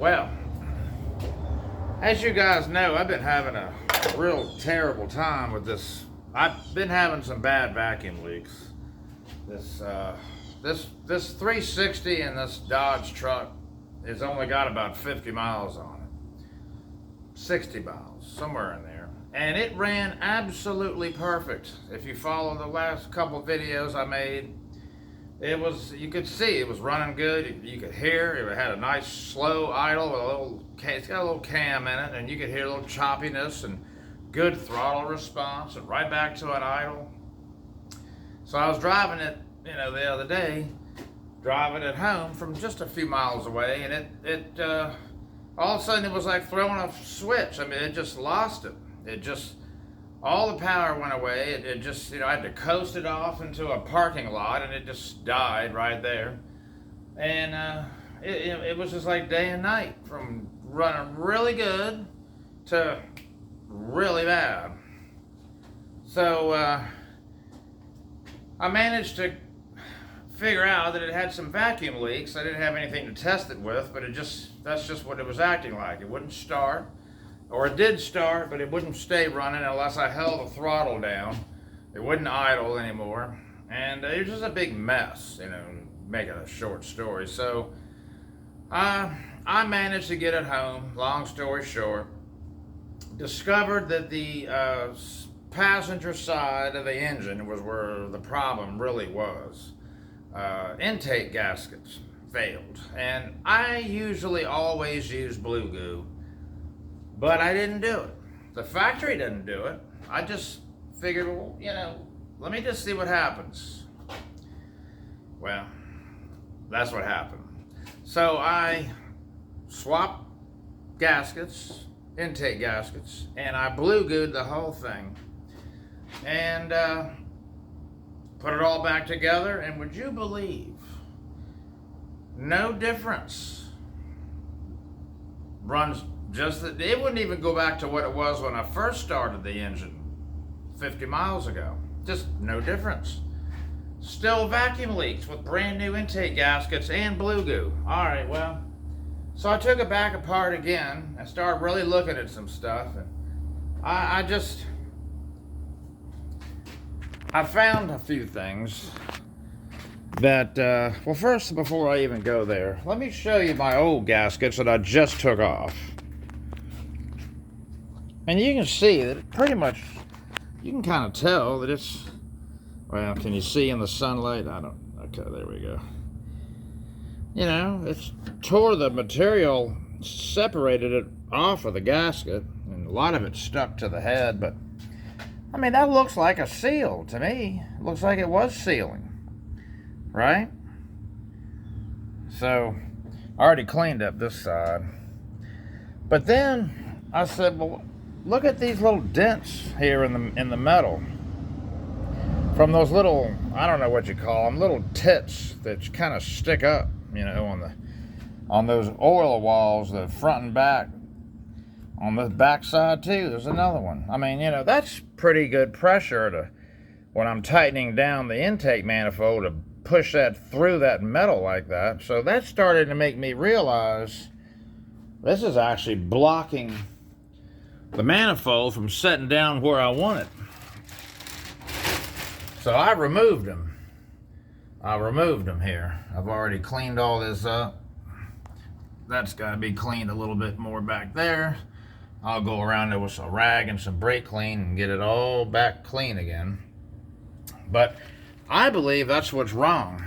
Well, as you guys know, I've been having a real terrible time with this. I've been having some bad vacuum leaks. This 360 in this Dodge truck has only got about 50 miles on it. 60 miles, somewhere in there. And it ran absolutely perfect. If you follow the last couple of videos I made, you could see it was running good. You could hear it had a nice slow idle with it's got a little cam in it, and you could hear a little choppiness and good throttle response, and right back to an idle. So I was driving it, the other day, driving it home from just a few miles away, and it all of a sudden it was like throwing a switch. I mean, it just lost it. All the power went away. It just, I had to coast it off into a parking lot, and it just died right there. And it was just like day and night, from running really good to really bad. So I managed to figure out that it had some vacuum leaks. I didn't have anything to test it with, but that's just what it was acting like. It wouldn't start. Or it did start, but it wouldn't stay running unless I held the throttle down. It wouldn't idle anymore. And it was just a big mess, making a short story. So I managed to get it home, long story short. Discovered that the passenger side of the engine was where the problem really was. Intake gaskets failed. And I usually always use blue goo. But I didn't do it. The factory didn't do it. I just figured, let me just see what happens. Well, that's what happened. So I swapped gaskets, intake gaskets, and I blue gooed the whole thing. And put it all back together, and would you believe, no difference. Runs it wouldn't even go back to what it was when I first started the engine 50 miles ago. Just no difference. Still vacuum leaks with brand new intake gaskets and blue goo. All right, well, so I took it back apart again and started really looking at some stuff, and I found a few things that, well, first, before I even go there, let me show you my old gaskets that I just took off. And you can see that pretty much, you can kind of tell that it's, well, can you see in the sunlight? Okay, there we go. It's tore the material, separated it off of the gasket, and a lot of it stuck to the head, but, I mean, that looks like a seal to me. It looks like it was sealing, right? So, I already cleaned up this side. But then, I said, well, look at these little dents here in the metal. From those little, I don't know what you call them, little tits that kind of stick up, on those oil walls, the front and back. On the back side too, there's another one. I mean, that's pretty good pressure when I'm tightening down the intake manifold to push that through that metal like that. So that started to make me realize this is actually blocking the manifold from setting down where I want it. So I removed them. Here. I've already cleaned all this up. That's got to be cleaned a little bit more back there. I'll go around there with a rag and some brake clean and get it all back clean again. But I believe that's what's wrong.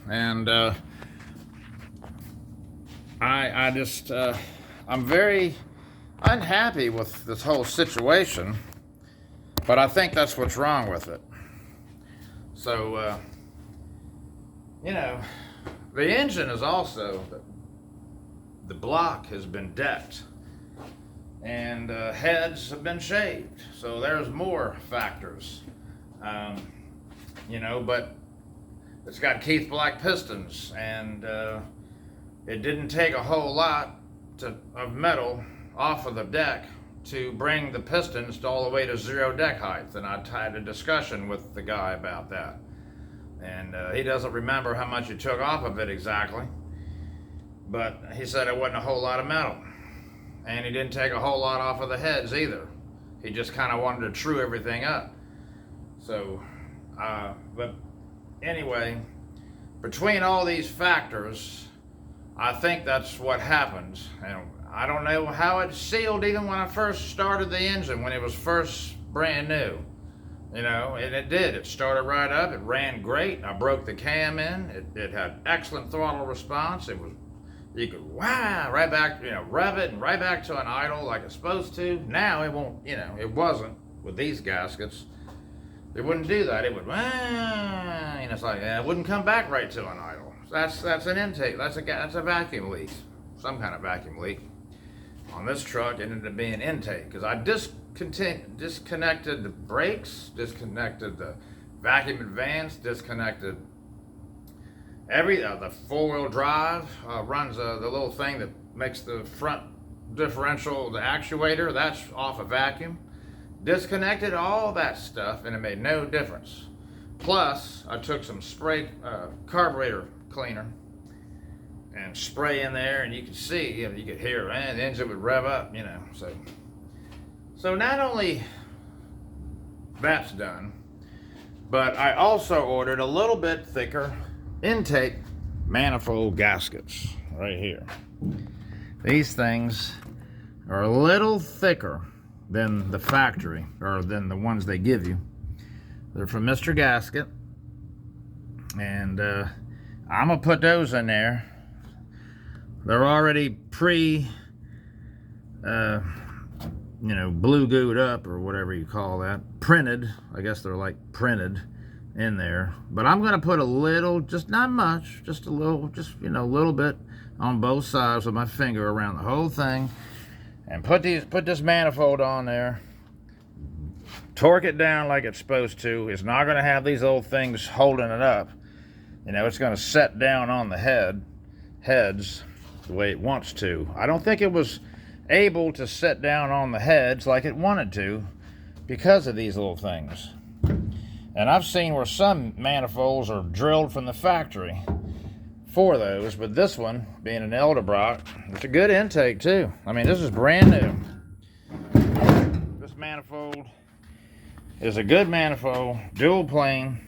And I'm very unhappy with this whole situation, but I think that's what's wrong with it. So, the engine is also, the block has been decked, and heads have been shaved, so there's more factors. But it's got Keith Black pistons, and it didn't take a whole lot of metal off of the deck to bring the pistons all the way to zero deck height. And I had a discussion with the guy about that. And he doesn't remember how much he took off of it exactly. but he said it wasn't a whole lot of metal. And he didn't take a whole lot off of the heads either. He just kind of wanted to true everything up. So, but anyway, between all these factors, I think that's what happens. And I don't know how it sealed even when I first started the engine, when it was first brand new. You know, and it did. It started right up. It ran great. I broke the cam in. It had excellent throttle response. It was, you could, wow, right back, you know, rev it and right back to an idle like it's supposed to. Now it won't, you know, it wasn't with these gaskets. It wouldn't do that. It would, wow, and it's like, it wouldn't come back right to an idle. That's an intake. That's a vacuum leak, some kind of vacuum leak. On this truck, it ended up being intake because I disconnected the brakes, disconnected the vacuum advance, disconnected the four-wheel drive, runs the little thing that makes the front differential, the actuator, that's off a vacuum. Disconnected all that stuff and it made no difference. Plus, I took some spray carburetor cleaner and spray in there, and you could see, you know, you could hear, and the engine would rev up, you know. So not only that's done, but I also ordered a little bit thicker intake manifold gaskets right here. These things are a little thicker than the factory, or than the ones they give you. They're from Mr. Gasket, and I'm gonna put those in there. They're already you know, blue gooed up, or whatever you call that. Printed, I guess they're like printed in there. But I'm gonna put a little, just not much, just a little, just, you know, a little bit on both sides with my finger around the whole thing. And put this manifold on there. Torque it down like it's supposed to. It's not gonna have these old things holding it up. You know, it's gonna set down on the heads the way it wants to. I don't think it was able to set down on the heads like it wanted to because of these little things. And I've seen where some manifolds are drilled from the factory for those, but this one, being an Edelbrock, it's a good intake too. I mean, this is brand new. This manifold is a good manifold, dual plane,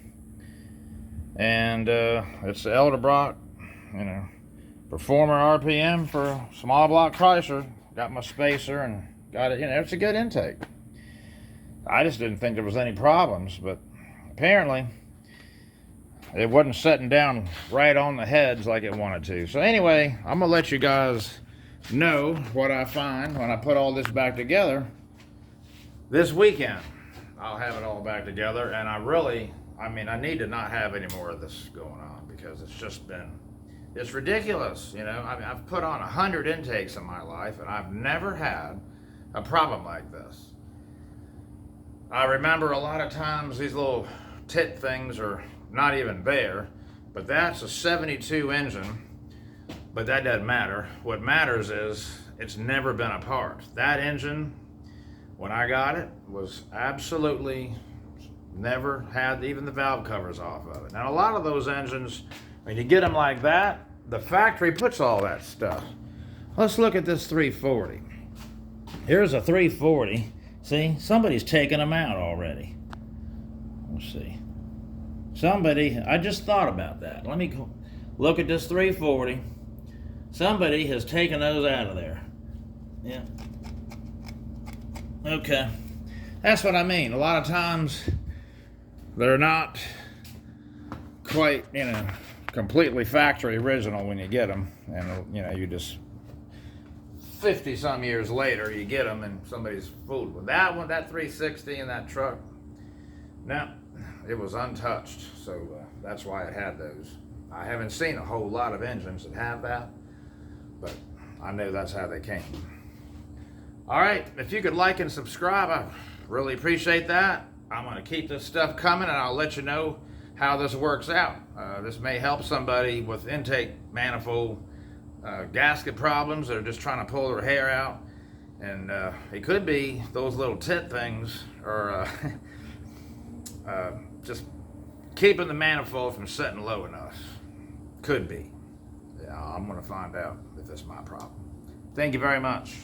and it's the Edelbrock, you know, Performer RPM for small block Chrysler. Got my spacer and got it, you know, it's a good intake. I just didn't think there was any problems, but apparently it wasn't setting down right on the heads like it wanted to. So anyway, I'm gonna let you guys know what I find when I put all this back together this weekend. I'll have it all back together, and I need to not have any more of this going on, because it's just been, it's ridiculous, you know. I mean, I've put on 100 intakes in my life, and I've never had a problem like this. I remember a lot of times these little tit things are not even there, but that's a 72 engine, but that doesn't matter. What matters is it's never been apart. That engine, when I got it, was absolutely never had even the valve covers off of it. Now, a lot of those engines, when you get them like that, the factory puts all that stuff. Let's look at this 340. Here's a 340. See, somebody's taken them out already. Let's see. Somebody, I just thought about that. Let me go look at this 340. Somebody has taken those out of there. Yeah. Okay. That's what I mean. A lot of times they're not quite, you know, completely factory original when you get them, and you know, you just 50 some years later you get them and somebody's fooled with that one. That 360 in that truck, no, it was untouched, so that's why it had those. I haven't seen a whole lot of engines that have that, but I know that's how they came. All right, if you could like and subscribe, I really appreciate that. I'm going to keep this stuff coming, and I'll let you know how this works out. This may help somebody with intake manifold gasket problems. They're just trying to pull their hair out, and it could be those little tit things are just keeping the manifold from setting low enough. Could be. I'm going to find out if it's my problem. Thank you very much.